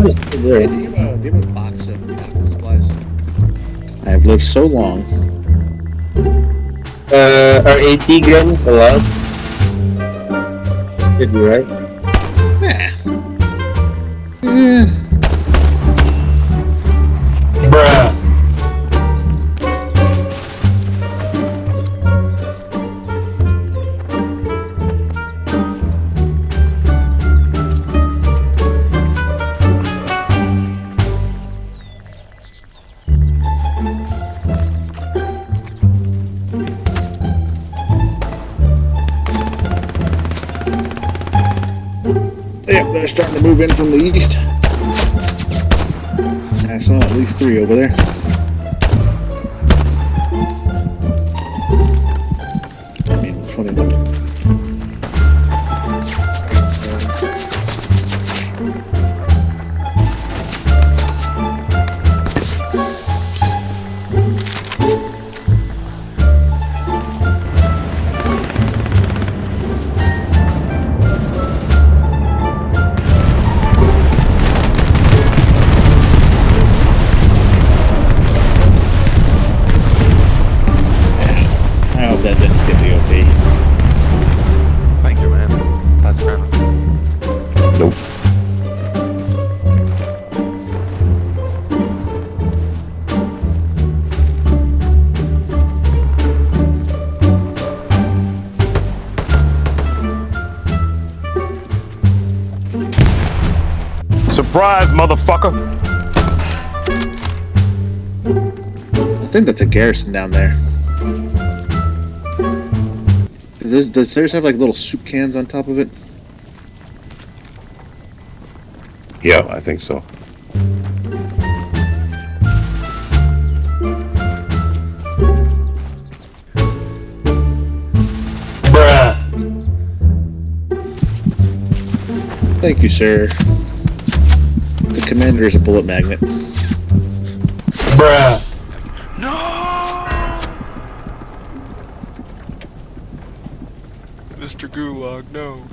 What is there? Do you have a box of medical supplies? I have lived so long. Are AT guns allowed? Should be right. Yeah. Bruh. Yep, they're starting to move in from the east. I saw at least 3 over there. I mean, 20. I hope that didn't get the OP. Thank you, man. That's grand. Nope. Surprise, motherfucker! I think that's a garrison down there. Does theirs have like little soup cans on top of it? Yeah, I think so. Bruh. Thank you, sir. The commander is a bullet magnet. Bruh. Mr. Gulag, no.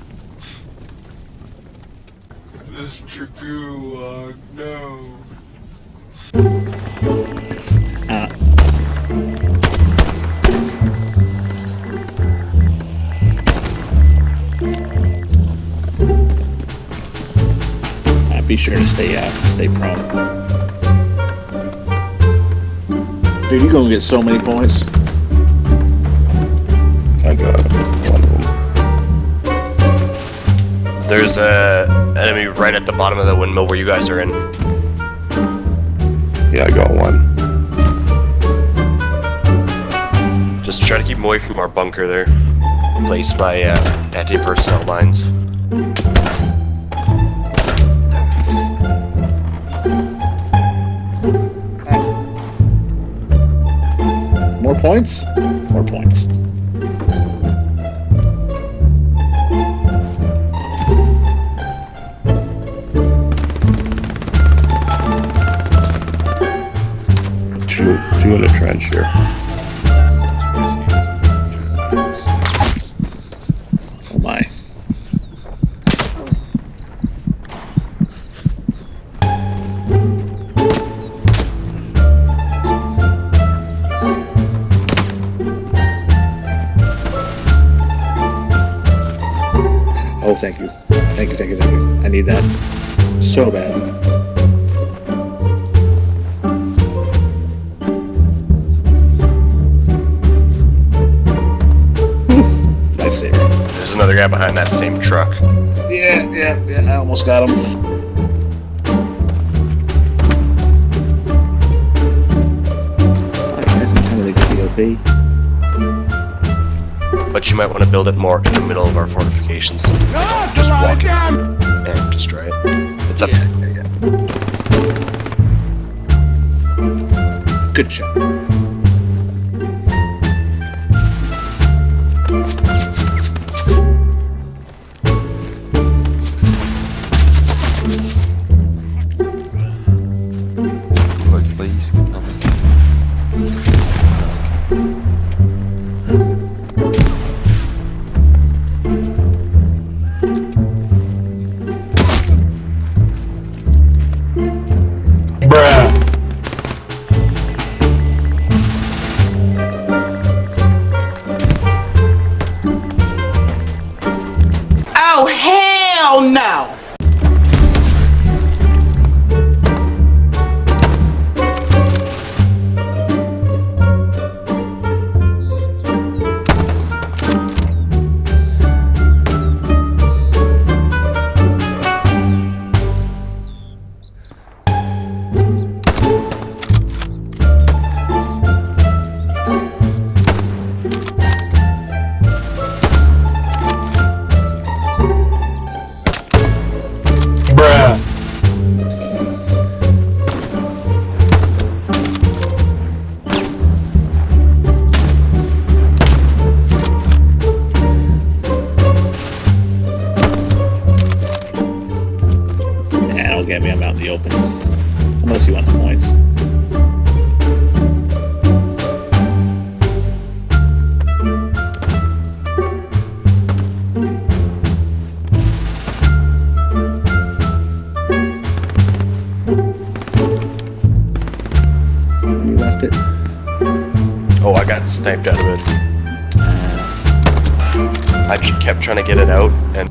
Mr. Gulag, no. Be sure to stay prone. Dude, you're gonna get so many points. I got one of them. There's a enemy right at the bottom of the windmill where you guys are in. Yeah, I got one. Just try to keep him away from our bunker there. Placed by anti-personnel lines. More points? More points. Two in the trench here. Oh my. Oh, thank you. Thank you, thank you, thank you. I need that so bad. Lifesaver. There's another guy behind that same truck. Yeah, I almost got him. I hasn't time to get the OP. But you might want to build it more in the middle of our fortifications. So just walk it and destroy it. It's up to you. Good shot. Look, please. will get me. I'm out in the open. Unless you want the points. You left it. Oh, I got sniped out of it. I just kept trying to get it out, and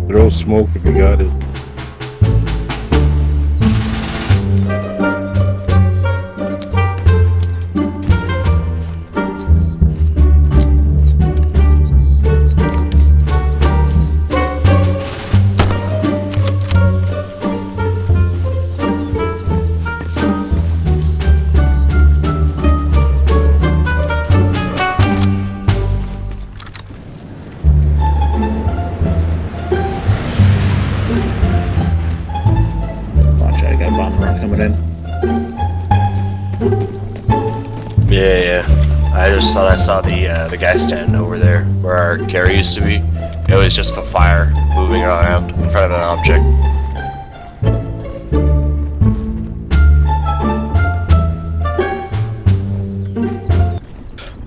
Throw smoke if you got it. Watch, I got a bomb run coming in. yeah. I just thought I saw the guy standing over there where our Gary used to be. It was just the fire moving around in front of an object.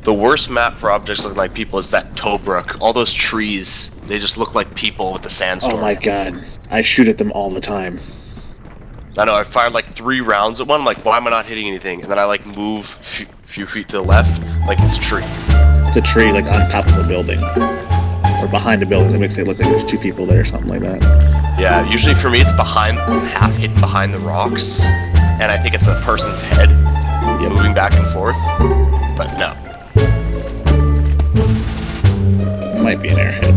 The worst map for objects looking like people is that Tobruk. All those trees, they just look like people with the sandstorm. Oh my god. I shoot at them all the time. I know, I fired like 3 rounds at one. I'm like, why am I not hitting anything? And then I like move a few feet to the left, like it's a tree. It's a tree like on top of a building. Or behind a building that makes it look like there's 2 people there or something like that. Yeah, usually for me it's behind, half hidden behind the rocks. And I think it's a person's head moving back and forth. But no. It might be an airhead.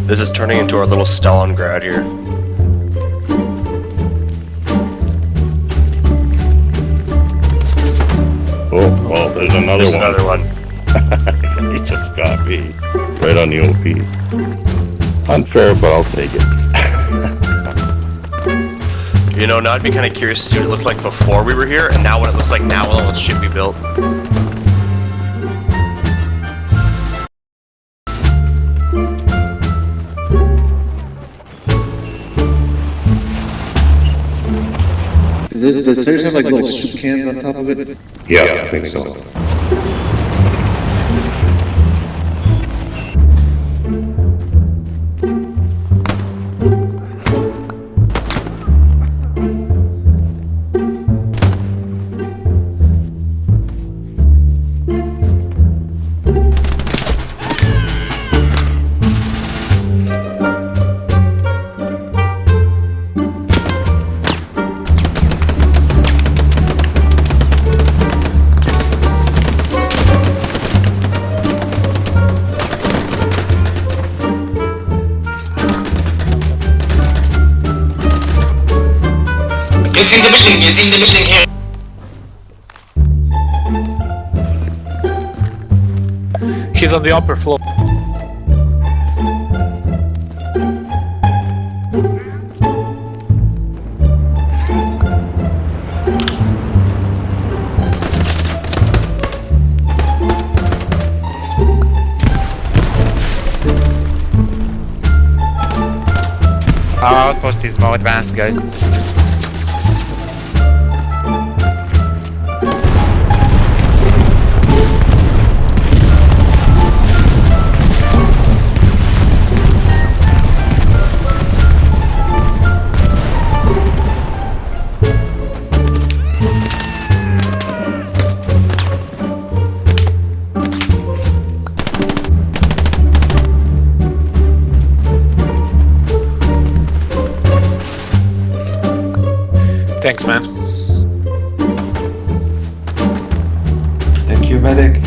This is turning into our little Stalingrad here. Oh, well, there's another There's one. another one. He just got me. Right on the OP. Unfair, but I'll take it. You know, now I'd be kind of curious to see what it looked like before we were here, and now what it looks like now with all the shit we built. Does the stairs have like little soup cans on top of it? Yeah, I think so. He's in the building, he's in the building here. He's on the upper floor. Our outpost is more advanced, guys. Thanks, man. Thank you, medic.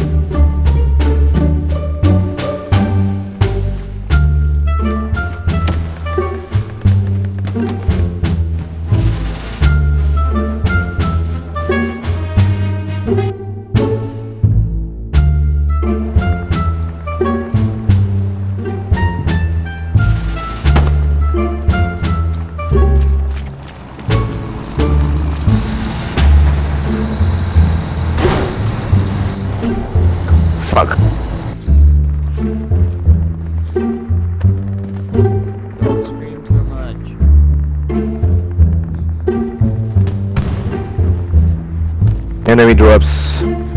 Enemy drops.